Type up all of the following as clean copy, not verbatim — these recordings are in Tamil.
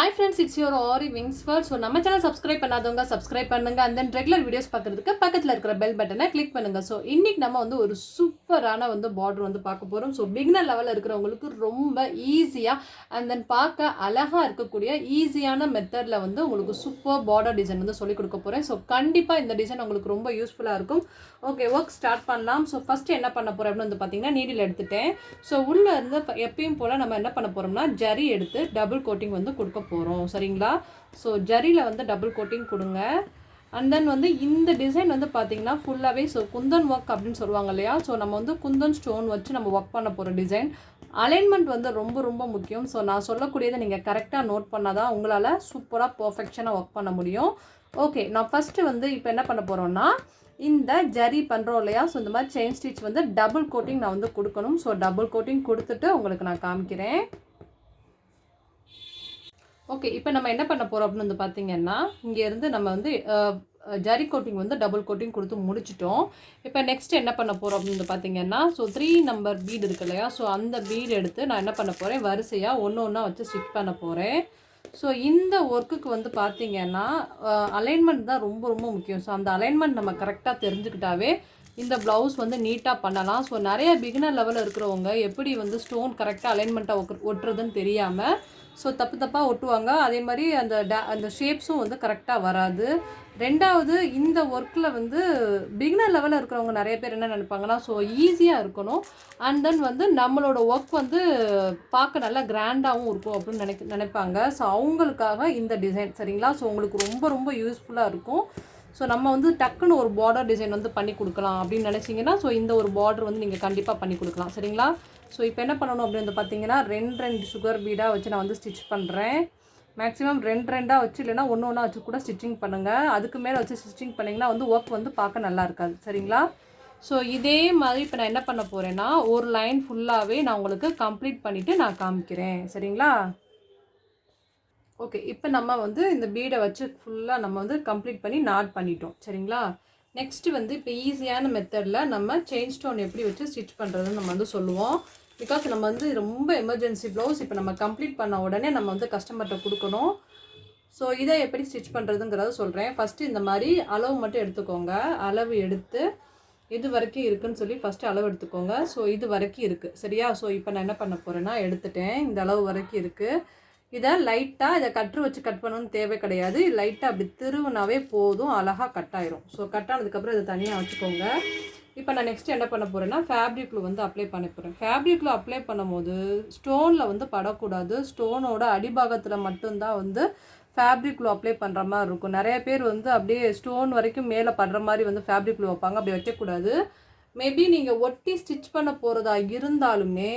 Hi friends, it's your Aariwingsworld. So நம்ம சேனல் சப்ஸ்கிரைப் பண்ணாதவங்க சப்ஸ்கிரைப் பண்ணுங்க and then ரெகுலர் வீடியோஸ் பார்க்கிறதுக்கு பக்கத்துல இருக்கிற பெல் பட்டனை கிளிக் பண்ணுங்க. ஸோ இன்னைக்கு நம்ம வந்து ஒரு சூப்பரான வந்து பார்டர் வந்து பார்க்க போறோம். ஸோ பிகினர் லெவலில் இருக்கிறவங்களுக்கு ரொம்ப ஈஸியா and then பார்க்க அழகா இருக்கக்கூடிய ஈஸியான மெத்தட்ல வந்து உங்களுக்கு சூப்பர் பார்டர் டிசைன் வந்து சொல்லிக் கொடுக்க போறேன். ஸோ கண்டிப்பா இந்த டிசைன் உங்களுக்கு ரொம்ப யூஸ்ஃபுல்லா இருக்கும். ஓகே, ஒர்க் ஸ்டார்ட் பண்ணலாம். ஸோ ஃபர்ஸ்ட் என்ன பண்ண போறோம் அப்படின்னு வந்து பார்த்தீங்கன்னா நீடில் எடுத்துட்டேன். ஸோ உள்ள இருந்து எப்பயும் போல நம்ம என்ன பண்ண போறோம்னா ஜரி எடுத்து டபுள் கோட்டிங் வந்து கொடுக்க போகிறோம். சரிங்களா? ஸோ ஜரியில் வந்து டபுள் கோட்டிங் கொடுங்க. அண்ட் தென் வந்து இந்த டிசைன் வந்து பார்த்தீங்கன்னா ஃபுல்லாகவே ஸோ குந்தன் ஒர்க் அப்படின்னு சொல்லுவாங்க இல்லையா? ஸோ நம்ம வந்து குந்தன் ஸ்டோன் வச்சு நம்ம ஒர்க் பண்ண போகிற டிசைன். அலைன்மெண்ட் வந்து ரொம்ப ரொம்ப முக்கியம். ஸோ நான் சொல்லக்கூடியதை நீங்கள் கரெக்டாக நோட் பண்ணால் தான் உங்களால் சூப்பராக பர்ஃபெக்ஷனாக ஒர்க் பண்ண முடியும். ஓகே, நான் ஃபஸ்ட்டு வந்து இப்போ என்ன பண்ண போகிறோன்னா இந்த ஜரி பண்ணுறோம் இல்லையா? ஸோ இந்த மாதிரி செயின் ஸ்டிச் வந்து டபுள் கோட்டிங் நான் வந்து கொடுக்கணும். ஸோ டபுள் கோட்டிங் கொடுத்துட்டு உங்களுக்கு நான் காமிக்கிறேன். ஓகே, இப்போ நம்ம என்ன பண்ண போகிறோம் அப்படின்னு வந்து பார்த்தீங்கன்னா இங்கேருந்து நம்ம வந்து ஜரி கோட்டிங் வந்து டபுள் கோட்டிங் கொடுத்து முடிச்சிட்டோம். இப்போ நெக்ஸ்ட் என்ன பண்ண போகிறோம் அப்படின்னு பார்த்தீங்கன்னா ஸோ 3 நம்பர் பீடு இருக்கு இல்லையா? ஸோ அந்த பீடு எடுத்து நான் என்ன பண்ண போகிறேன், வரிசையாக ஒன்று ஒன்றா வச்சு ஸ்டிச் பண்ண போகிறேன். ஸோ இந்த ஒர்க்குக்கு வந்து பார்த்தீங்கன்னா அலைன்மெண்ட் தான் ரொம்ப ரொம்ப முக்கியம். ஸோ அந்த அலைன்மெண்ட் நம்ம கரெக்டாக தெரிஞ்சுக்கிட்டாவே இந்த ப்ளவுஸ் வந்து நீட்டாக பண்ணலாம். ஸோ நிறைய பிகினர் லெவலில் இருக்கிறவங்க எப்படி வந்து ஸ்டோன் கரெக்டாக அலைன்மெண்ட்டாக ஒட்டுறதுன்னு தெரியாமல் ஸோ தப்பு தப்பாக ஒட்டுவாங்க. அதே மாதிரி அந்த ஷேப்ஸும் வந்து கரெக்டாக வராது. ரெண்டாவது இந்த ஒர்க்கில் வந்து பிகினர் லெவலில் இருக்கிறவங்க நிறைய பேர் என்ன நினைப்பாங்கன்னா ஸோ ஈஸியாக இருக்கணும் அண்ட் தென் வந்து நம்மளோட ஒர்க் வந்து பார்க்க நல்லா கிராண்டாகவும் இருக்கும் அப்படின்னு நினைப்பாங்க. ஸோ அவங்களுக்காக இந்த டிசைன். சரிங்களா? ஸோ உங்களுக்கு ரொம்ப ரொம்ப யூஸ்ஃபுல்லாக இருக்கும். ஸோ நம்ம வந்து டக்குன்னு ஒரு பார்டர் டிசைன் வந்து பண்ணி கொடுக்கலாம் அப்படின்னு நினச்சிங்கன்னா ஸோ இந்த ஒரு பார்டர் வந்து நீங்கள் கண்டிப்பாக பண்ணி கொடுக்கலாம். சரிங்களா? ஸோ இப்போ என்ன பண்ணணும் அப்படின்னு வந்து பார்த்தீங்கன்னா ரெண்டு சுகர் பீடாக வச்சு நான் வந்து ஸ்டிச் பண்ணுறேன். மேக்ஸிமம் ரெண்டாக வச்சு இல்லைனா ஒன்றா வச்சு கூட ஸ்டிச்சிங் பண்ணுங்கள். அதுக்கு மேலே வச்சு ஸ்டிச்சிங் பண்ணிங்கன்னா வந்து ஒர்க் வந்து பார்க்க நல்லா இருக்காது. சரிங்களா? ஸோ இதே மாதிரி இப்போ நான் என்ன பண்ண போகிறேன்னா ஒரு லைன் ஃபுல்லாகவே நான் உங்களுக்கு கம்ப்ளீட் பண்ணிவிட்டு நான் காமிக்கிறேன். சரிங்களா? ஓகே, இப்போ நம்ம வந்து இந்த பீடை வச்சு ஃபுல்லாக நம்ம வந்து கம்ப்ளீட் பண்ணி நாட் பண்ணிட்டோம். சரிங்களா? நெக்ஸ்ட்டு வந்து இப்போ ஈஸியான மெத்தடில் நம்ம செயின் ஸ்டோன் எப்படி வச்சு ஸ்டிச் பண்ணுறதுன்னு நம்ம வந்து சொல்லுவோம். பிகாஸ் நம்ம வந்து ரொம்ப எமர்ஜென்சி ப்ளவுஸ் இப்போ நம்ம கம்ப்ளீட் பண்ண உடனே நம்ம வந்து கஸ்டமர்கிட்ட கொடுக்கணும். ஸோ இதை எப்படி ஸ்டிச் பண்ணுறதுங்கிறத சொல்கிறேன். ஃபஸ்ட்டு இந்த மாதிரி அளவு மட்டும் எடுத்துக்கோங்க. அளவு எடுத்து இது வரைக்கும் இருக்குதுன்னு சொல்லி ஃபஸ்ட்டு அளவு எடுத்துக்கோங்க. ஸோ இது வரைக்கும் இருக்குது. சரியா? ஸோ இப்போ நான் என்ன பண்ண போகிறேன்னா எடுத்துட்டேன். இந்த அளவு வரைக்கும் இருக்குது. இதை லைட்டாக இதை கட்ரு வச்சு கட் பண்ணணும்னு தேவை கிடையாது. லைட்டாக அப்படி திருவுனாவே போதும், அழகாக கட் ஆயிரும். ஸோ கட் ஆனதுக்கப்புறம் இதை தனியாக வச்சுக்கோங்க. இப்போ நான் நெக்ஸ்ட் என்ன பண்ண போகிறேன்னா ஃபேப்ரிக் க்ளூ வந்து அப்ளை பண்ண போகிறேன். ஃபேப்ரிக் க்ளூ அப்ளை பண்ணும்போது ஸ்டோனில் வந்து படக்கூடாது. ஸ்டோனோட அடிபாகத்தில் மட்டும்தான் வந்து ஃபேப்ரிக் க்ளூ அப்ளை பண்ணுற மாதிரி இருக்கும். நிறைய பேர் வந்து அப்படியே ஸ்டோன் வரைக்கும் மேலே படுற மாதிரி வந்து ஃபேப்ரிக் க்ளூ வைப்பாங்க. அப்படி வைக்கக்கூடாது. மேபி நீங்கள் ஒட்டி ஸ்டிச் பண்ண போகிறதா இருந்தாலுமே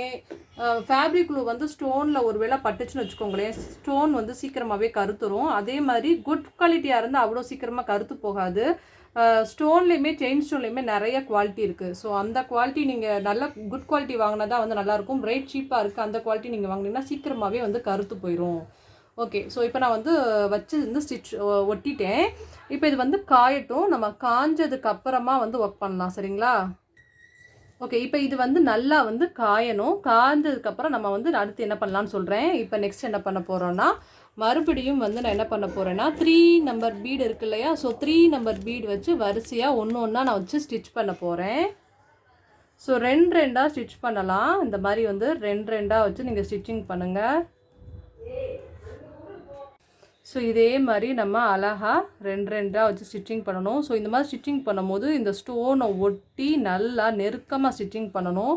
ஃபேப்ரிக் க்ளூ வந்து ஸ்டோனில் ஒரு வேளை பட்டுச்சுன்னு வச்சுக்கோங்களேன், ஸ்டோன் வந்து சீக்கிரமாகவே கருத்துரும். அதே மாதிரி குட் குவாலிட்டியாக இருந்தால் அவ்வளோ சீக்கிரமாக கருத்து போகாது. ஸ்டோன்லேயுமே செயின் ஸ்டோன்லேயுமே நிறைய குவாலிட்டி இருக்குது. ஸோ அந்த குவாலிட்டி நீங்கள் நல்ல குட் குவாலிட்டி வாங்கினா தான் வந்து நல்லாயிருக்கும். ரேட் சீப்பாக இருக்குது. அந்த குவாலிட்டி நீங்கள் வாங்கினீங்கன்னா சீக்கிரமாகவே வந்து கருத்து போயிடும். ஓகே, ஸோ இப்போ நான் வந்து வச்சு வந்து ஸ்டிச் ஒட்டிட்டேன். இப்போ இது வந்து காயட்டும். நம்ம காஞ்சதுக்கு அப்புறமா வந்து ஒர்க் பண்ணலாம். சரிங்களா? ஓகே, இப்போ இது வந்து நல்லா வந்து காயணும். காய்ஞ்சதுக்கப்புறம் நம்ம வந்து அடுத்து என்ன பண்ணலான்னு சொல்கிறேன். இப்போ நெக்ஸ்ட் என்ன பண்ண போகிறோன்னா மறுபடியும் வந்து நான் என்ன பண்ண போகிறேன்னா 3 நம்பர் பீடு இருக்கு இல்லையா? ஸோ 3 நம்பர் பீடு வச்சு வரிசையாக ஒன்றா நான் வச்சு ஸ்டிச் பண்ண போகிறேன். ஸோ ரெண்டாக ஸ்டிச் பண்ணலாம். இந்த மாதிரி வந்து ரெண்டாக வச்சு நீங்கள் ஸ்டிச்சிங் பண்ணுங்கள். ஸோ இதே மாதிரி நம்ம அழகாக ரெண்டாக வச்சு ஸ்டிச்சிங் பண்ணணும். ஸோ இந்த மாதிரி ஸ்டிச்சிங் பண்ணும்போது இந்த ஸ்டோனை ஒட்டி நல்லா நெருக்கமாக ஸ்டிச்சிங் பண்ணணும்.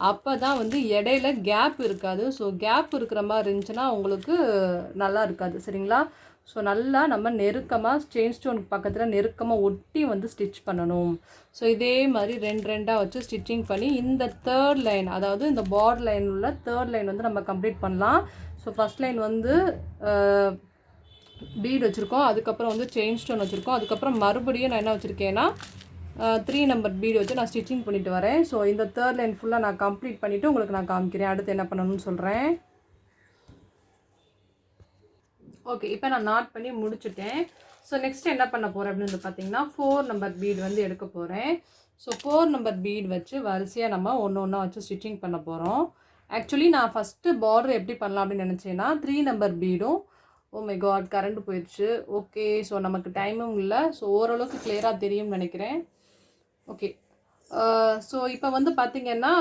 அப்போ தான் வந்து இடையில கேப் இருக்காது. ஸோ கேப் இருக்கிற மாதிரி இருந்துச்சுன்னா உங்களுக்கு நல்லா இருக்காது. சரிங்களா? ஸோ நல்லா நம்ம நெருக்கமாக செயின் ஸ்டோனுக்கு பக்கத்தில் நெருக்கமாக ஒட்டி வந்து ஸ்டிச் பண்ணணும். ஸோ இதே மாதிரி ரெண்டாக வச்சு ஸ்டிச்சிங் பண்ணி இந்த தேர்ட் லைன், அதாவது இந்த பார்டர் லைன் உள்ள தேர்ட் லைன் வந்து நம்ம கம்ப்ளீட் பண்ணலாம். ஸோ ஃபஸ்ட் லைன் வந்து பீட் வச்சுருக்கோம். அதுக்கப்புறம் வந்து செயின் ஸ்டோன் வச்சுருக்கோம். அதுக்கப்புறம் மறுபடியும் நான் என்ன வச்சுருக்கேன்னா 3 நம்பர் பீடு வச்சு நான் ஸ்டிச்சிங் பண்ணிட்டு வரேன். ஸோ இந்த தேர்ட் லைன் ஃபுல்லாக நான் கம்ப்ளீட் பண்ணிவிட்டு உங்களுக்கு நான் காமிக்கிறேன். அடுத்து என்ன பண்ணணும்னு சொல்கிறேன். ஓகே, இப்போ நான் நாட் பண்ணி முடிச்சுட்டேன். ஸோ நெக்ஸ்ட் என்ன பண்ண போகிறேன் அப்படின்னு வந்து பார்த்தீங்கன்னா 4 நம்பர் பீடு வந்து எடுக்க போகிறேன். ஸோ 4 நம்பர் பீடு வச்சு வரிசையாக நம்ம ஒன்றா வச்சு ஸ்டிச்சிங் பண்ண போகிறோம். ஆக்சுவலி நான் ஃபஸ்ட்டு பார்டர் எப்படி பண்ணலாம் அப்படின்னு நினச்சேன்னா 3 நம்பர் பீடும் ஓ மை காட், கரண்ட் போயிடுச்சு. ஓகே, ஸோ நமக்கு டைமும் இல்லை. ஸோ ஓரளவுக்கு கிளியராக தெரியும்னு நினைக்கிறேன். ஓகே, ஸோ இப்போ வந்து பார்த்தீங்கன்னா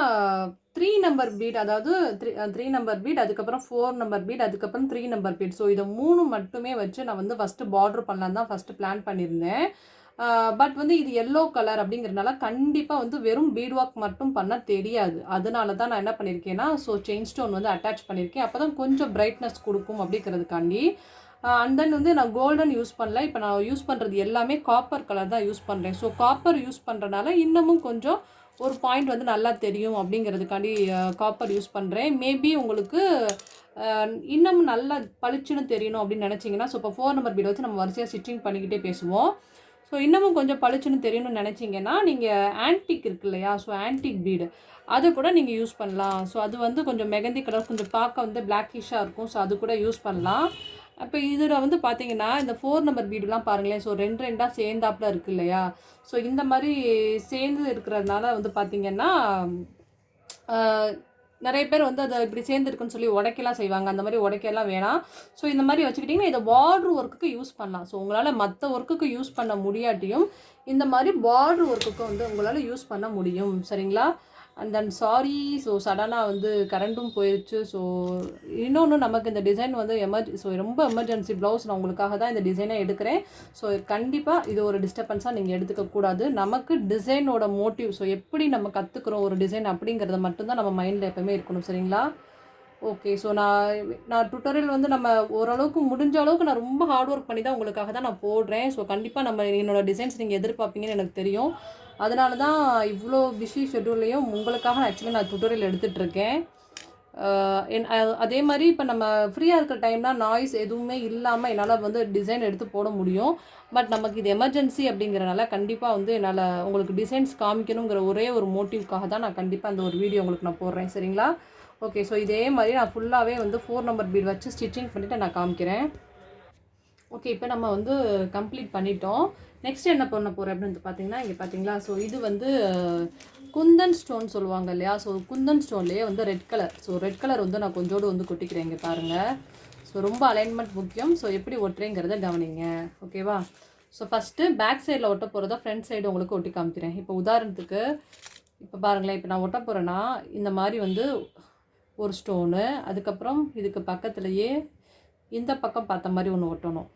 3 நம்பர் பீட், அதாவது த்ரீ நம்பர் பீட், அதுக்கப்புறம் 4 நம்பர் பீட், அதுக்கப்புறம் 3 நம்பர் பீட். ஸோ இதை 3 மட்டுமே வச்சு நான் வந்து ஃபஸ்ட்டு பார்டர் பண்ணலாம் தான் ஃபஸ்ட்டு பிளான் பண்ணியிருந்தேன். பட் வந்து இது எல்லோ கலர் அப்படிங்கிறதுனால கண்டிப்பாக வந்து வெறும் பீட் ஒர்க் மட்டும் பண்ண தெரியாது. அதனால தான் நான் என்ன பண்ணியிருக்கேன்னா, ஸோ செயின் ஸ்டோன் வந்து அட்டாச் பண்ணியிருக்கேன். அப்போ தான் கொஞ்சம் பிரைட்னஸ் கொடுக்கும் அப்படிங்கிறதுக்காண்டி. அண்ட் தென் வந்து நான் கோல்டன் யூஸ் பண்ணல. இப்போ நான் யூஸ் பண்ணுறது எல்லாமே காப்பர் கலர் தான் யூஸ் பண்ணுறேன். ஸோ காப்பர் யூஸ் பண்ணுறனால இன்னமும் கொஞ்சம் ஒரு பாயிண்ட் வந்து நல்லா தெரியும் அப்படிங்கிறதுக்காண்டி காப்பர் யூஸ் பண்ணுறேன். மேபி உங்களுக்கு இன்னமும் நல்லா பளிச்சுன்னு தெரியணும் அப்படின்னு நினச்சிங்கன்னா, ஸோ இப்போ 4 நம்பர் பீடை வச்சு நம்ம வரிசையாக ஸ்டிச்சிங் பண்ணிக்கிட்டே பேசுவோம். ஸோ இன்னமும் கொஞ்சம் பளிச்சுன்னு தெரியணும்னு நினச்சிங்கன்னா, நீங்கள் ஆன்டிக் இருக்கு இல்லையா, ஸோ ஆன்டிக் பீடு அது கூட நீங்கள் யூஸ் பண்ணலாம். ஸோ அது வந்து கொஞ்சம் மெகந்தி கலர், கொஞ்சம் பார்க்க வந்து பிளாக்கிஷாக இருக்கும். ஸோ அது கூட யூஸ் பண்ணலாம். அப்போ இதில் வந்து பார்த்தீங்கன்னா இந்த 4 நம்பர் பீடுலாம் பாருங்களேன். ஸோ 2 2 சேர்ந்தாப்பில் இருக்குது இல்லையா. ஸோ இந்த மாதிரி சேர்ந்து இருக்கிறதுனால வந்து பார்த்திங்கன்னா நிறைய பேர் வந்து அதை இப்படி சேர்ந்துருக்குன்னு சொல்லி உடைக்கலாம் செய்வாங்க. அந்த மாதிரி உடைக்கலாம் வேணாம். ஸோ இந்த மாதிரி வச்சுக்கிட்டிங்கன்னா இதை பார்ட்ரு ஒர்க்குக்கு யூஸ் பண்ணலாம். ஸோ உங்களால் மற்ற ஒர்க்குக்கு யூஸ் பண்ண முடியாட்டியும் இந்த மாதிரி பார்ட்ரு ஒர்க்குக்கு வந்து உங்களால் யூஸ் பண்ண முடியும். சரிங்களா. அண்ட் தென் சாரி, ஸோ சடனாக வந்து கரண்ட்டும் போயிடுச்சு. ஸோ இன்னொன்று நமக்கு இந்த டிசைன் வந்து ஸோ ரொம்ப எமர்ஜென்சி ப்ளவுஸ். நான் உங்களுக்காக தான் இந்த டிசைனை எடுக்கிறேன். ஸோ கண்டிப்பாக இது ஒரு டிஸ்டர்பன்ஸாக நீங்கள் எடுத்துக்கக்கூடாது. நமக்கு டிசைனோட மோட்டிவ், ஸோ எப்படி நம்ம கற்றுக்குறோம் ஒரு டிசைன் அப்படிங்கிறத மட்டும்தான் நம்ம மைண்டில் எப்போவுமே இருக்கணும். சரிங்களா. ஓகே, ஸோ நான் டுட்டோரியல் வந்து நம்ம ஓரளவுக்கு முடிஞ்ச அளவுக்கு நான் ரொம்ப ஹார்ட் ஒர்க் பண்ணி தான் உங்களுக்காக தான் நான் போடுறேன். ஸோ கண்டிப்பாக என்னோடய டிசைன்ஸ் நீங்கள் எதிர்பார்ப்பீங்கன்னு எனக்கு தெரியும். அதனால தான் இவ்வளோ பிஸி ஷெட்யூல்லையும் உங்களுக்காக ஆக்சுவலி நான் டுட்டோரியல் எடுத்துகிட்ருக்கேன். அதே மாதிரி இப்போ நம்ம ஃப்ரீயாக இருக்கிற டைம்னா நாய்ஸ் எதுவுமே இல்லாமல் என்னால் வந்து டிசைன் எடுத்து போட முடியும். பட் நமக்கு இது எமர்ஜென்சி அப்படிங்கிறனால கண்டிப்பாக வந்து என்னால் உங்களுக்கு டிசைன்ஸ் காமிக்கணுங்கிற ஒரே ஒரு மோட்டிவ்க்காக தான் நான் கண்டிப்பாக அந்த ஒரு வீடியோ உங்களுக்கு நான் போடுறேன். சரிங்களா. ஓகே, ஸோ இதே மாதிரி நான் ஃபுல்லாகவே வந்து 4 நம்பர் பீட் வச்சு ஸ்டிச்சிங் பண்ணிவிட்டு நான் காமிக்கிறேன். ஓகே, இப்போ நம்ம வந்து கம்ப்ளீட் பண்ணிட்டோம். நெக்ஸ்ட் என்ன பண்ண போகிறேன் அப்படின்னு பார்த்தீங்கன்னா, இங்கே பார்த்தீங்களா, ஸோ இது வந்து குந்தன் ஸ்டோன் சொல்லுவாங்க இல்லையா. ஸோ குந்தன் ஸ்டோன்லேயே வந்து red colour. So red colour வந்து நான் கொஞ்சோடு வந்து கொட்டிக்கிறேன். இங்கே பாருங்கள். ஸோ ரொம்ப அலைன்மெண்ட் முக்கியம். ஸோ எப்படி ஒட்டுறேங்கிறத கவனிங்க. ஓகேவா. ஸோ ஃபஸ்ட்டு பேக் சைடில் ஒட்ட போகிறதா ஃப்ரண்ட் சைடு உங்களுக்கு ஒட்டி காமிக்கிறேன். இப்போ உதாரணத்துக்கு இப்போ பாருங்களேன். இப்போ நான் ஒட்ட போகிறேன்னா இந்த மாதிரி வந்து ஒரு ஸ்டோனு, அதுக்கப்புறம் இதுக்கு பக்கத்துலேயே இந்த பக்கம் பார்த்த மாதிரி ஒன்று ஒட்டணும்.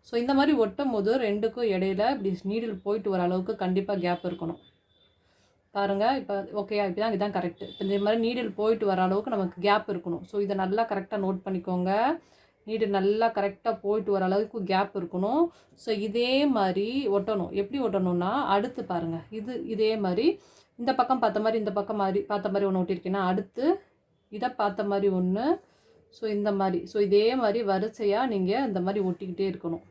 ஸோ இந்த மாதிரி ஒட்டும் போது ரெண்டுக்கும் இடையில இப்படி நீடில் போயிட்டு வர அளவுக்கு கண்டிப்பாக கேப் இருக்கணும். பாருங்கள். இப்போ ஓகே, இப்போ தான் இதுதான் கரெக்டு. இப்போ இந்த மாதிரி நீடில் போயிட்டு வர அளவுக்கு நமக்கு கேப் இருக்கணும். ஸோ இதை நல்லா கரெக்டாக நோட் பண்ணிக்கோங்க. நீடில் நல்லா கரெக்டாக போயிட்டு வர அளவுக்கு கேப் இருக்கணும். ஸோ இதே மாதிரி ஒட்டணும். எப்படி ஒட்டணும்னா அடுத்து பாருங்கள். இதே மாதிரி இந்த பக்கம் பார்த்த மாதிரி இந்த பக்கம் மாதிரி பார்த்த மாதிரி ஒன்று ஒட்டியிருக்கேன்னா அடுத்து இதை பார்த்த மாதிரி ஒன்று. ஸோ இந்த மாதிரி. ஸோ இதே மாதிரி வரிசையாக நீங்கள் இந்த மாதிரி ஒட்டிக்கிட்டே இருக்கணும்.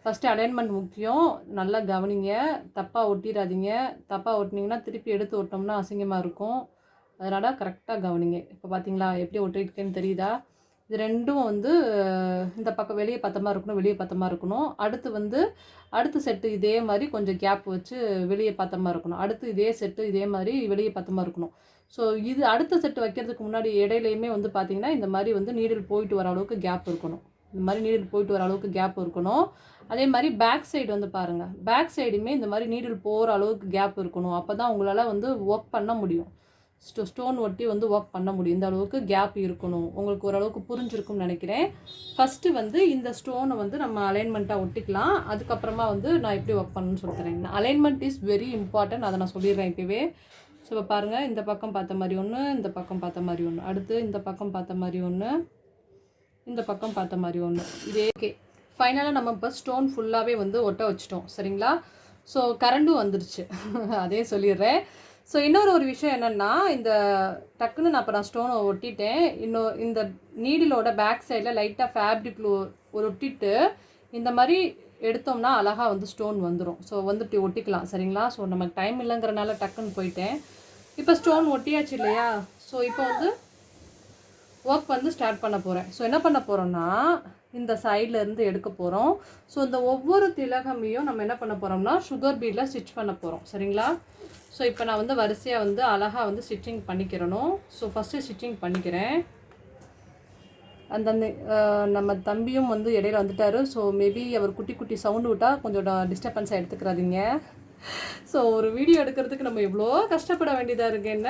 ஃபஸ்ட்டு அலைன்மெண்ட் முக்கியம். நல்லா கவனிங்க. தப்பாக ஒட்டிடாதீங்க. தப்பாக ஒட்டினீங்கன்னா திருப்பி எடுத்து ஒட்டோம்னா அசிங்கமாக இருக்கும். அதனால் கரெக்டாக கவனிங்க. இப்போ பார்த்தீங்களா எப்படி ஒட்டிருக்கேன்னு தெரியுதா. இது ரெண்டும் வந்து இந்த பக்கம் வெளியே பத்தமாக இருக்கணும், வெளியே பத்தமாக இருக்கணும். அடுத்து வந்து அடுத்த செட்டு இதே மாதிரி கொஞ்சம் கேப் வச்சு வெளியே பத்தமாக இருக்கணும். அடுத்து இதே செட்டு இதே மாதிரி வெளியே பத்தமாக இருக்கணும். ஸோ இது அடுத்த செட்டு வைக்கிறதுக்கு முன்னாடி இடையிலையுமே வந்து பார்த்திங்கன்னா இந்த மாதிரி வந்து நீடில் போயிட்டு வர அளவுக்கு கேப் இருக்கணும். இந்த மாதிரி நீடில் போயிட்டு வர அளவுக்கு கேப் இருக்கணும். அதே மாதிரி பேக் சைடு வந்து பாருங்கள். பேக் சைடுமே இந்த மாதிரி நீடில் போகிற அளவுக்கு கேப் இருக்கணும். அப்போ தான் உங்களால் வந்து ஒர்க் பண்ண முடியும். ஸ்டோன் ஒட்டி வந்து ஒர்க் பண்ண முடியும். இந்த அளவுக்கு கேப் இருக்கணும். உங்களுக்கு ஓரளவுக்கு புரிஞ்சிருக்கும்னு நினைக்கிறேன். ஃபஸ்ட்டு வந்து இந்த ஸ்டோனை வந்து நம்ம அலைன்மெண்ட்டாக ஒட்டிக்கலாம். அதுக்கப்புறமா வந்து நான் எப்படி ஒர்க் பண்ணணும்னு சொல்லித்தரேன். Alignment is very important. அதை நான் சொல்லிடுறேன் இப்போவே. ஸோ இப்போ பாருங்கள். இந்த பக்கம் பார்த்த மாதிரி ஒன்று, இந்த பக்கம் பார்த்த மாதிரி ஒன்று, அடுத்து இந்த பக்கம் பார்த்த மாதிரி ஒன்று, இந்த பக்கம் பார்த்த மாதிரி ஒன்று. இதே ஓகே. ஃபைனலாக நம்ம இப்போ ஸ்டோன் ஃபுல்லாகவே வந்து ஒட்ட வச்சிட்டோம். சரிங்களா. ஸோ கரண்டும் வந்துருச்சு. அதே சொல்லிடுறேன். ஸோ இன்னொரு ஒரு விஷயம் என்னென்னா, இந்த டக்குன்னு நான் ஸ்டோனை ஒட்டிட்டேன். இன்னும் இந்த நீடிலோட பேக் சைடில் லைட்டாக ஃபேப்ரிக்கில் ஒட்டிட்டு இந்த மாதிரி எடுத்தோம்னா அழகாக வந்து ஸ்டோன் வந்துடும். ஸோ வந்து இப்படி ஒட்டிக்கலாம். சரிங்களா. ஸோ நமக்கு டைம் இல்லைங்கிறனால டக்குன்னு போயிட்டேன். இப்போ ஸ்டோன் ஒட்டியாச்சு இல்லையா. ஸோ இப்போ வந்து ஒர்க் வந்து ஸ்டார்ட் பண்ண போகிறேன். ஸோ என்ன பண்ண போகிறோன்னா இந்த சைட்லேருந்து எடுக்க போகிறோம். ஸோ இந்த ஒவ்வொரு திலகமையும் நம்ம என்ன பண்ண போகிறோம்னா சுகர் பீடில் ஸ்டிச் பண்ண போகிறோம். சரிங்களா. ஸோ இப்போ நான் வந்து வரிசையாக வந்து அழகாக வந்து ஸ்டிச்சிங் பண்ணிக்கிறணும். ஸோ ஃபஸ்ட்டு ஸ்டிச்சிங் பண்ணிக்கிறேன். அந்த நம்ம தம்பியும் வந்து இடையில வந்துட்டார். ஸோ மேபி அவர் குட்டி குட்டி சவுண்டு விட்டால் கொஞ்சம் டிஸ்டர்பன்ஸாக எடுத்துக்கிறாதீங்க. ஸோ ஒரு வீடியோ எடுக்கிறதுக்கு நம்ம எவ்வளோ கஷ்டப்பட வேண்டியதாக இருக்குது என்ன.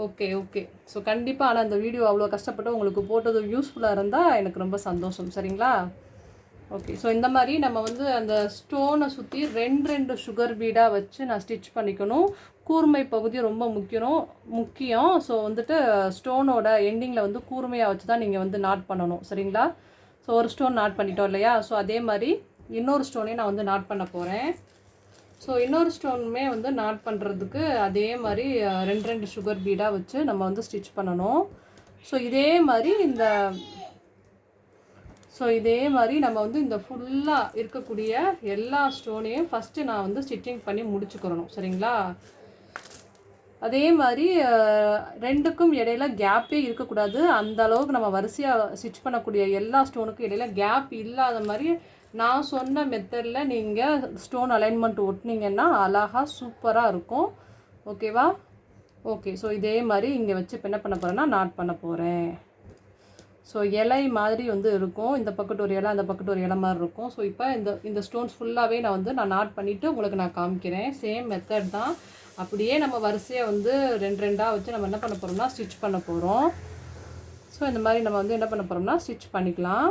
Okay okay. ஸோ கண்டிப்பாக ஆனால் அந்த வீடியோ அவ்வளோ கஷ்டப்பட்டு உங்களுக்கு போட்டது யூஸ்ஃபுல்லாக இருந்தால் எனக்கு ரொம்ப சந்தோஷம். சரிங்களா? ஓகே. ஸோ இந்த மாதிரி நம்ம வந்து அந்த ஸ்டோனை சுற்றி ரெண்டு சுகர் பீடாக வச்சு நான் ஸ்டிச் பண்ணிக்கணும். கூர்மை பகுதி ரொம்ப முக்கியம். ஸோ வந்துட்டு ஸ்டோனோட எண்டிங்கில் வந்து கூர்மையாக வச்சு தான் நீங்கள் வந்து நாட் பண்ணணும். சரிங்களா? ஸோ ஒரு ஸ்டோன் நாட் பண்ணிட்டோம் இல்லையா? ஸோ அதே மாதிரி இன்னொரு ஸ்டோனையும் நான் வந்து நாட் பண்ண போகிறேன். ஸோ இன்னொரு ஸ்டோனுமே வந்து நாட் பண்ணுறதுக்கு அதே மாதிரி ரெண்டு சுகர் பீடாக வச்சு நம்ம வந்து ஸ்டிச் பண்ணணும். ஸோ இதே மாதிரி நம்ம வந்து இந்த ஃபுல்லாக இருக்கக்கூடிய எல்லா ஸ்டோனையும் ஃபஸ்ட்டு நான் வந்து ஸ்டிச்சிங் பண்ணி முடிச்சுக்கிறணும். சரிங்களா? அதே மாதிரி ரெண்டுக்கும் இடையில கேப்பே இருக்கக்கூடாது. அந்த அளவுக்கு நம்ம வரிசையாக ஸ்டிச் பண்ணக்கூடிய எல்லா ஸ்டோனுக்கும் இடையில கேப் இல்லாத மாதிரி நான் சொன்ன மெத்தடில் நீங்கள் ஸ்டோன் அலைன்மெண்ட் ஒட்டினீங்கன்னா அழகாக சூப்பராக இருக்கும். ஓகேவா? ஓகே. ஸோ இதே மாதிரி இங்கே வச்சு இப்போ என்ன பண்ண போகிறேன்னா நாட் பண்ண போகிறேன். ஸோ இலை மாதிரி வந்து இருக்கும். இந்த பக்கத்து ஒரு இலை, அந்த பக்கத்து ஒரு இலை மாதிரி இருக்கும். ஸோ இப்போ இந்த ஸ்டோன்ஸ் ஃபுல்லாகவே நான் நாட் பண்ணிவிட்டு உங்களுக்கு நான் காமிக்கிறேன். சேம் மெத்தட் தான். அப்படியே நம்ம வரிசையாக வந்து ரெண்டாக வச்சு நம்ம என்ன பண்ண போகிறோம்னா ஸ்டிச் பண்ண போகிறோம். ஸோ இந்த மாதிரி நம்ம வந்து என்ன பண்ண போகிறோம்னா ஸ்டிச் பண்ணிக்கலாம்.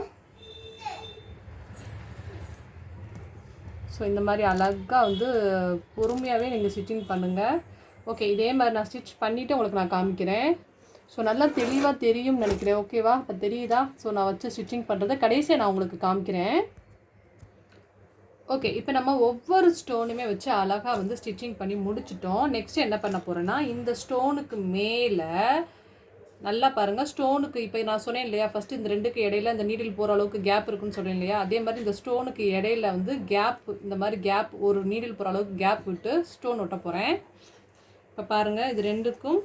ஸோ இந்த மாதிரி அழகாக வந்து பொறுமையாகவே நீங்கள் ஸ்டிச்சிங் பண்ணுங்கள். ஓகே. இதே மாதிரி நான் ஸ்டிச் பண்ணிவிட்டு உங்களுக்கு நான் காமிக்கிறேன். ஸோ நல்லா தெளிவாக தெரியும்னு நினைக்கிறேன். ஓகேவா? இப்போ தெரியுதா? ஸோ நான் வச்சு ஸ்டிச்சிங் பண்ணுறதை கடைசியாக நான் உங்களுக்கு காமிக்கிறேன். ஓகே. இப்போ நம்ம ஒவ்வொரு ஸ்டோனுமே வச்சு அழகாக வந்து ஸ்டிச்சிங் பண்ணி முடிச்சிட்டோம். நெக்ஸ்ட் என்ன பண்ண போகிறேன்னா இந்த ஸ்டோனுக்கு மேலே நல்லா பாருங்கள். ஸ்டோனுக்கு இப்போ நான் சொன்னேன் இல்லையா, ஃபஸ்ட்டு இந்த ரெண்டுக்கு இடையில இந்த நீடில் போகிற அளவுக்கு கேப் இருக்குன்னு சொன்னேன் இல்லையா, அதே மாதிரி இந்த ஸ்டோனுக்கு இடையில வந்து இந்த மாதிரி கேப் ஒரு நீடில் போகிற அளவுக்கு கேப் விட்டு ஸ்டோன் ஒட்ட போகிறேன். இப்போ பாருங்கள், இது ரெண்டுக்கும்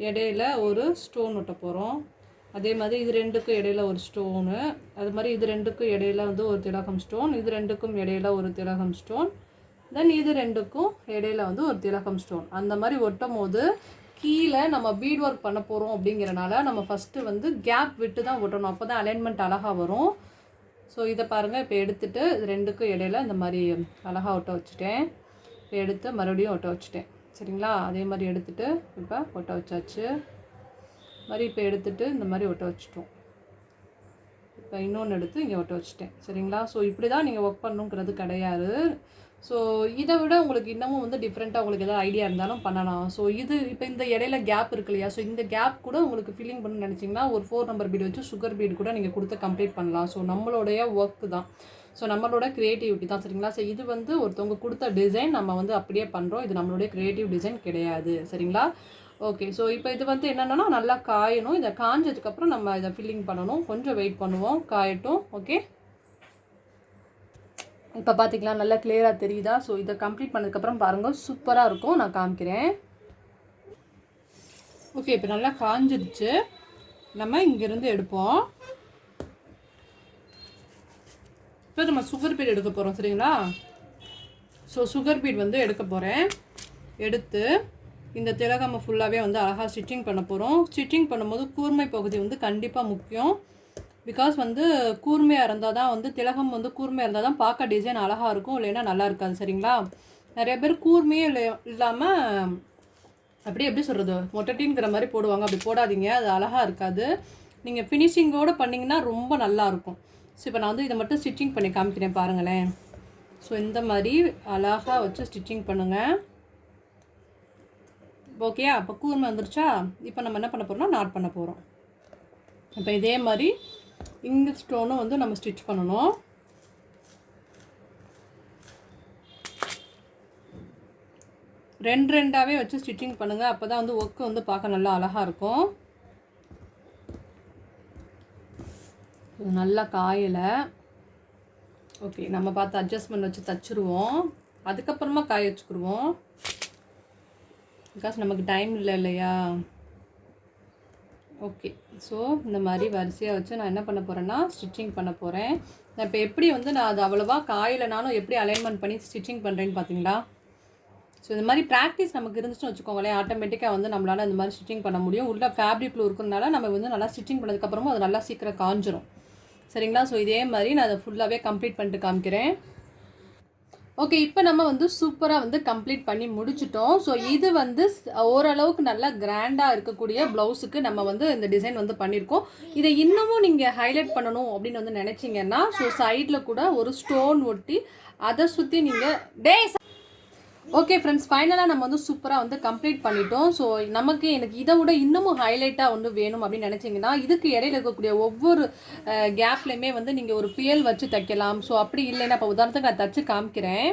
இடையில ஒரு ஸ்டோன் ஒட்ட போகிறோம். அதே மாதிரி இது ரெண்டுக்கும் இடையில ஒரு ஸ்டோனு, அது மாதிரி இது ரெண்டுக்கும் இடையில வந்து ஒரு திலகம் ஸ்டோன், இது ரெண்டுக்கும் இடையில ஒரு திலகம் ஸ்டோன், தென் இது ரெண்டுக்கும் இடையில வந்து ஒரு திலகம் ஸ்டோன். அந்த மாதிரி ஒட்டும் போது கீழே நம்ம பீட் ஒர்க் பண்ண போகிறோம் அப்படிங்கிறனால நம்ம ஃபஸ்ட்டு வந்து கேப் விட்டு தான் ஒட்டணும். அப்போ தான் அலைன்மெண்ட் அழகாக வரும். ஸோ இதை பாருங்கள். இப்போ எடுத்துகிட்டு இது ரெண்டுக்கும் இடையில இந்த மாதிரி அழகாக ஒட்ட வச்சுட்டேன். இப்போ எடுத்து மறுபடியும் ஒட்ட வச்சுட்டேன். சரிங்களா? அதே மாதிரி எடுத்துகிட்டு இப்போ ஒட்ட வச்சாச்சு. மாதிரி இப்போ எடுத்துகிட்டு இந்த மாதிரி ஒட்ட வச்சுட்டோம். இப்போ இன்னொன்று எடுத்து இங்கே ஒட்ட வச்சுட்டேன். சரிங்களா? ஸோ இப்படி தான் நீங்கள் ஒர்க் பண்ணணுங்கிறது கிடையாது. ஸோ இதை விட உங்களுக்கு இன்னமும் வந்து டிஃப்ரெண்ட்டாக உங்களுக்கு எதாவது ஐடியா இருந்தாலும் பண்ணலாம். ஸோ இது இப்போ இந்த இடையில கேப் இருக்கு இல்லையா, ஸோ இந்த கேப் கூட உங்களுக்கு ஃபில்லிங் பண்ணணும்னு நினச்சிங்கன்னா ஒரு 4 நம்பர் பீடு வச்சு சுகர் பீடு கூட நீங்கள் கொடுத்து கம்ப்ளீட் பண்ணலாம். ஸோ நம்மளுடைய ஒர்க்கு தான். ஸோ நம்மளோட க்ரியேட்டிவிட்டி தான். சரிங்களா? ஸோ இது வந்து ஒருத்தவங்க கொடுத்த டிசைன் நம்ம வந்து அப்படியே பண்ணுறோம். இது நம்மளுடைய க்ரியேட்டிவ் டிசைன் கிடையாது. சரிங்களா? ஓகே. ஸோ இப்போ இது வந்து என்னென்னா நல்லா காயணும். இதை காஞ்சதுக்கப்புறம் நம்ம இதை ஃபில்லிங் பண்ணணும். கொஞ்சம் வெயிட் பண்ணுவோம், காயட்டும். ஓகே. இப்போ பார்த்திக்கலாம், நல்லா கிளியராக தெரியுதா? ஸோ இதை கம்ப்ளீட் பண்ணதுக்கப்புறம் பாருங்கள், சூப்பராக இருக்கும். நான் காமிக்கிறேன். ஓகே. இப்போ நல்லா காஞ்சிருச்சு. நம்ம இங்கேருந்து எடுப்போம். இப்போ நம்ம சுகர் பீட் எடுக்க போகிறோம். சரிங்களா? ஸோ சுகர் பீட் வந்து எடுக்க போகிறேன். எடுத்து இந்த திலகம்மை ஃபுல்லாகவே வந்து அழகாக ஸ்டிச்சிங் பண்ண போகிறோம். ஸ்டிச்சிங் பண்ணும்போது கூர்மை பகுதி வந்து கண்டிப்பாக முக்கியம். பிகாஸ் வந்து கூர்மையாக இருந்தால் தான் வந்து திலகம் வந்து கூர்மையாக இருந்தால் தான் பார்க்க டிசைன் அழகாக இருக்கும், இல்லைன்னா நல்லா இருக்காது. சரிங்களா? நிறைய பேர் கூர்மையே இல்லாமல் அப்படியே எப்படி சொல்கிறது, மொட்டட்டின்கிற மாதிரி போடுவாங்க. அப்படி போடாதீங்க, அது அழகாக இருக்காது. நீங்கள் ஃபினிஷிங்கோடு பண்ணிங்கன்னா ரொம்ப நல்லாயிருக்கும். ஸோ இப்போ நான் வந்து இதை மட்டும் ஸ்டிச்சிங் பண்ணி காமிக்கிறேன் பாருங்களேன். ஸோ இந்த மாதிரி அழகாக வச்சு ஸ்டிச்சிங் பண்ணுங்கள். ஓகே. அப்போ கூர்மை வந்துருச்சா? இப்போ நம்ம என்ன பண்ண போகிறோம்னா நாட் பண்ண போகிறோம். இப்போ இதே மாதிரி இந்த ஸ்டோனும் வந்து நம்ம ஸ்டிச் பண்ணணும். ரெண்டாவே வச்சு ஸ்டிச்சிங் பண்ணுங்கள். அப்போ தான் வந்து ஒர்க்கு வந்து பார்க்க நல்லா அழகாக இருக்கும். நல்லா காயலை. ஓகே. நம்ம பார்த்து அட்ஜஸ்ட்மெண்ட் வச்சு தச்சுருவோம். அதுக்கப்புறமா காய வச்சுக்கிடுவோம். பிகாஸ் நமக்கு டைம் இல்லை இல்லையா? ஓகே. ஸோ இந்த மாதிரி வரிசையாக வச்சு நான் என்ன பண்ண போகிறேன்னா ஸ்டிச்சிங் பண்ண போகிறேன். நான் இப்போ எப்படி வந்து நான் அது அவ்வளோவா காயிலனாலும் எப்படி அலைன்மெண்ட் பண்ணி ஸ்டிச்சிங் பண்ணுறேன்னு பார்த்தீங்களா? ஸோ இந்த மாதிரி ப்ராக்டிஸ் நமக்கு இருந்துச்சுன்னு வச்சுக்கோங்களேன், ஆட்டோமேட்டிக்காக வந்து நம்மளால் இந்த மாதிரி ஸ்டிச்சிங் பண்ண முடியும். உள்ள ஃபேப்ரிக்கில் இருக்கிறதுனால நம்ம வந்து நல்லா ஸ்டிச்சிங் பண்ணதுக்கப்புறமும் அது நல்லா சீக்கிரம் காஞ்சிரும். சரிங்களா? ஸோ இதே மாதிரி நான் அதை ஃபுல்லாகவே கம்ப்ளீட் பண்ணிட்டு காமிக்கிறேன். ஓகே, இப்போ நம்ம வந்து சூப்பராக வந்து கம்ப்ளீட் பண்ணி முடிச்சிட்டோம். ஸோ இது வந்து ஓரளவுக்கு நல்லா கிராண்டாக இருக்கக்கூடிய ப்ளவுஸுக்கு நம்ம வந்து இந்த டிசைன் வந்து பண்ணியிருக்கோம். இதை இன்னமும் நீங்கள் ஹைலைட் பண்ணணும் அப்படின்னு வந்து நினச்சிங்கன்னா, ஸோ சைடில் கூட ஒரு ஸ்டோன் ஒட்டி அதை சுற்றி நீங்கள் ஓகே ஃப்ரெண்ட்ஸ், ஃபைனலாக நம்ம வந்து சூப்பராக வந்து கம்ப்ளீட் பண்ணிட்டோம். ஸோ எனக்கு இதை விட இன்னமும் ஹைலைட்டாக வந்து வேணும் அப்படின்னு நினச்சிங்கன்னா, இதுக்கு இடையில இருக்கக்கூடிய ஒவ்வொரு கேப்லேயுமே வந்து நீங்கள் ஒரு பியல் வச்சு தைக்கலாம். ஸோ அப்படி இல்லைன்னா இப்போ உதாரணத்துக்கு நான் தச்சு காமிக்கிறேன்.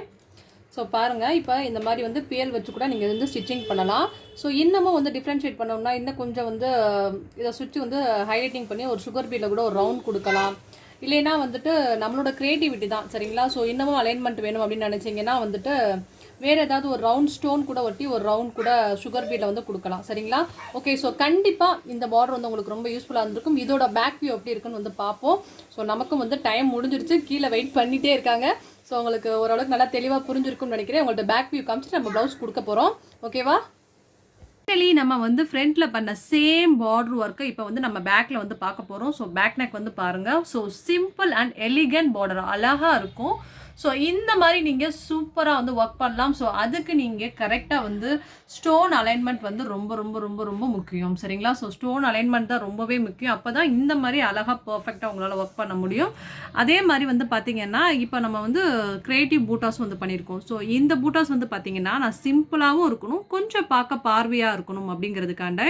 ஸோ பாருங்கள், இப்போ இந்த மாதிரி வந்து பியல் வச்சு கூட நீங்கள் வந்து ஸ்டிச்சிங் பண்ணலாம். ஸோ இன்னமும் வந்து டிஃப்ரென்ஷியேட் பண்ணோம்னா இன்னும் கொஞ்சம் வந்து இதை சுற்றி வந்து ஹைலைட்டிங் பண்ணி ஒரு சுகர் பீடில் கூட ஒரு ரவுண்ட் கொடுக்கலாம். இல்லைன்னா வந்துட்டு நம்மளோட க்ரியேட்டிவிட்டி தான். சரிங்களா? ஸோ இன்னமும் அலைன்மெண்ட் வேணும் அப்படின்னு நினச்சிங்கன்னா வந்துட்டு வேறு ஏதாவது ஒரு ரவுண்ட் ஸ்டோன் கூட ஒட்டி ஒரு ரவுண்ட் கூட சுகர் பீடில் வந்து கொடுக்கலாம். சரிங்களா? ஓகே, ஸோ கண்டிப்பாக இந்த பார்டர் வந்து உங்களுக்கு ரொம்ப யூஸ்ஃபுல்லாக இருந்திருக்கும். இதோட பேக் வியூ எப்படி இருக்குன்னு வந்து பார்ப்போம். ஸோ நமக்கும் வந்து டைம் முடிஞ்சிருச்சு, கீழே வெயிட் பண்ணிகிட்டே இருக்காங்க. ஸோ உங்களுக்கு ஓரளவுக்கு நல்லா தெளிவாக புரிஞ்சிருக்கும்னு நினைக்கிறேன். உங்கள்கிட்ட பேக் வியூ காமிச்சிட்டு நம்ம ப்ளவுஸ் கொடுக்க போகிறோம். ஓகேவா? ஃபைனலி நம்ம வந்து ஃப்ரண்ட்டில் பண்ண சேம் பார்டர் ஒர்க்கை இப்போ வந்து நம்ம பேக்கில் வந்து பார்க்க போகிறோம். ஸோ பேக் நெக் வந்து பாருங்கள். So simple and elegant border அழகாக இருக்கும். ஸோ இந்த மாதிரி நீங்கள் சூப்பராக வந்து ஒர்க் பண்ணலாம். ஸோ அதுக்கு நீங்கள் கரெக்டாக வந்து ஸ்டோன் அலைன்மெண்ட் வந்து ரொம்ப ரொம்ப ரொம்ப ரொம்ப முக்கியம். சரிங்களா? ஸோ ஸ்டோன் அலைன்மெண்ட் தான் ரொம்பவே முக்கியம். அப்போ தான் இந்த மாதிரி அழகாக பர்ஃபெக்டாக உங்களால் ஒர்க் பண்ண முடியும். அதே மாதிரி வந்து பார்த்திங்கன்னா, இப்போ நம்ம வந்து க்ரியேட்டிவ் பூட்டாஸ் வந்து பண்ணியிருக்கோம். ஸோ இந்த பூட்டாஸ் வந்து பார்த்திங்கன்னா நான் சிம்பிளாகவும் இருக்கணும், கொஞ்சம் பார்க்க பார்வையாக இருக்கணும் அப்படிங்கிறதுக்காண்ட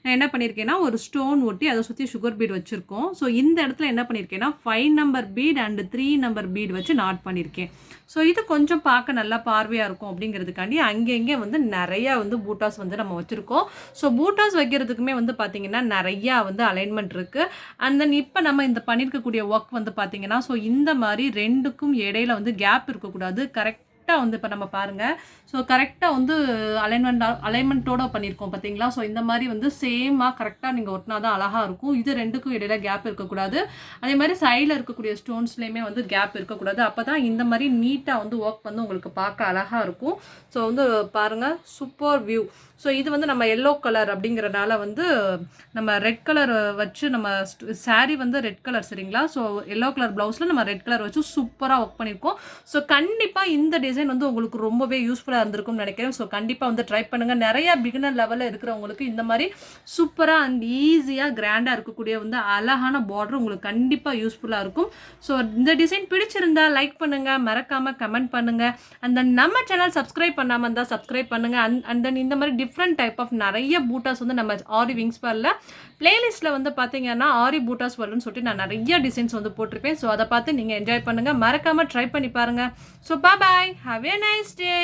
நான் என்ன பண்ணியிருக்கேன்னா ஒரு ஸ்டோன் ஒட்டி அதை சுற்றி சுகர் பீட் வச்சுருக்கோம். ஸோ இந்த இடத்துல என்ன பண்ணியிருக்கேன்னா 5 number beat and 3 number beat வச்சு நாட் பண்ணியிருக்கேன். ஸோ இது கொஞ்சம் பார்க்க நல்லா பார்வையாக இருக்கும் அப்படிங்கிறதுக்காண்டி அங்கங்கே வந்து நிறையா வந்து பூட்டாஸ் வந்து நம்ம வச்சுருக்கோம். ஸோ பூட்டாஸ் வைக்கிறதுக்குமே வந்து பார்த்திங்கன்னா நிறையா வந்து அலைன்மெண்ட் இருக்குது. அண்ட் தென் இப்போ நம்ம இந்த பண்ணியிருக்கக்கூடிய ஒர்க் வந்து பார்த்திங்கன்னா, ஸோ இந்த மாதிரி ரெண்டுக்கும் இடையில வந்து கேப் இருக்கக்கூடாது. கரெக்டாக வந்து இப்போ நம்ம பாருங்கள், ஸோ கரெக்டாக வந்து அலைன்மெண்ட்டோட பண்ணியிருக்கோம் பார்த்தீங்களா? ஸோ இந்த மாதிரி வந்து சேமாக கரெக்டாக நீங்கள் ஒட்டினா தான் அழகாக இருக்கும். இது ரெண்டுக்கும் இடையில கேப் இருக்கக்கூடாது. அதே மாதிரி சைடில் இருக்கக்கூடிய ஸ்டோன்ஸ்லேயுமே வந்து கேப் இருக்கக்கூடாது. அப்போ தான் இந்த மாதிரி நீட்டாக வந்து ஒர்க் வந்து உங்களுக்கு பார்க்க அழகாக இருக்கும். ஸோ வந்து பாருங்கள், சூப்பர் வியூ. ஸோ இது வந்து நம்ம எல்லோ கலர் அப்படிங்கிறனால வந்து நம்ம ரெட் கலர் வச்சு நம்ம சாரீ வந்து ரெட் கலர். சரிங்களா? ஸோ எல்லோ கலர் ப்ளவுஸில் நம்ம ரெட் கலர் வச்சு சூப்பராக ஒர்க் பண்ணியிருக்கோம். ஸோ கண்டிப்பாக இந்த டிசைன் வந்து உங்களுக்கு ரொம்பவே யூஸ்ஃபுல்லாக இருந்திருக்கும்னு நினைக்கிறேன். ஸோ கண்டிப்பாக வந்து ட்ரை பண்ணுங்கள். நிறையா பிகினர் லெவலில் இருக்கிறவங்களுக்கு இந்த மாதிரி சூப்பராக அண்ட் ஈஸியாக கிராண்டாக இருக்கக்கூடிய வந்து அழகான பார்டர் உங்களுக்கு கண்டிப்பாக யூஸ்ஃபுல்லாக இருக்கும். ஸோ இந்த டிசைன் பிடிச்சிருந்தா லைக் பண்ணுங்கள், மறக்காமல் கமெண்ட் பண்ணுங்கள். அண்ட் தென் நம்ம சேனல் சப்ஸ்கிரைப் பண்ணாமல் இருந்தால் சப்ஸ்கிரைப் பண்ணுங்கள். அண்ட் தென் இந்த மாதிரி டிஃப்ரெண்ட் டைப் ஆஃப் நிறைய பூட்டாஸ் வந்து நம்ம ஆரி விங்ஸ்வர்ல்டில் பிளேலிஸ்ட்டில் வந்து பார்த்தீங்கன்னா ஆரி பூட்டாஸ் வேர்ல்டுன்னு சொல்லிட்டு நான் நிறைய டிசைன்ஸ் வந்து போட்டிருப்பேன். ஸோ அதை பார்த்து நீங்கள் என்ஜாய் பண்ணுங்கள், மறக்காமல் ட்ரை பண்ணி பாருங்கள். So bye, have a nice day.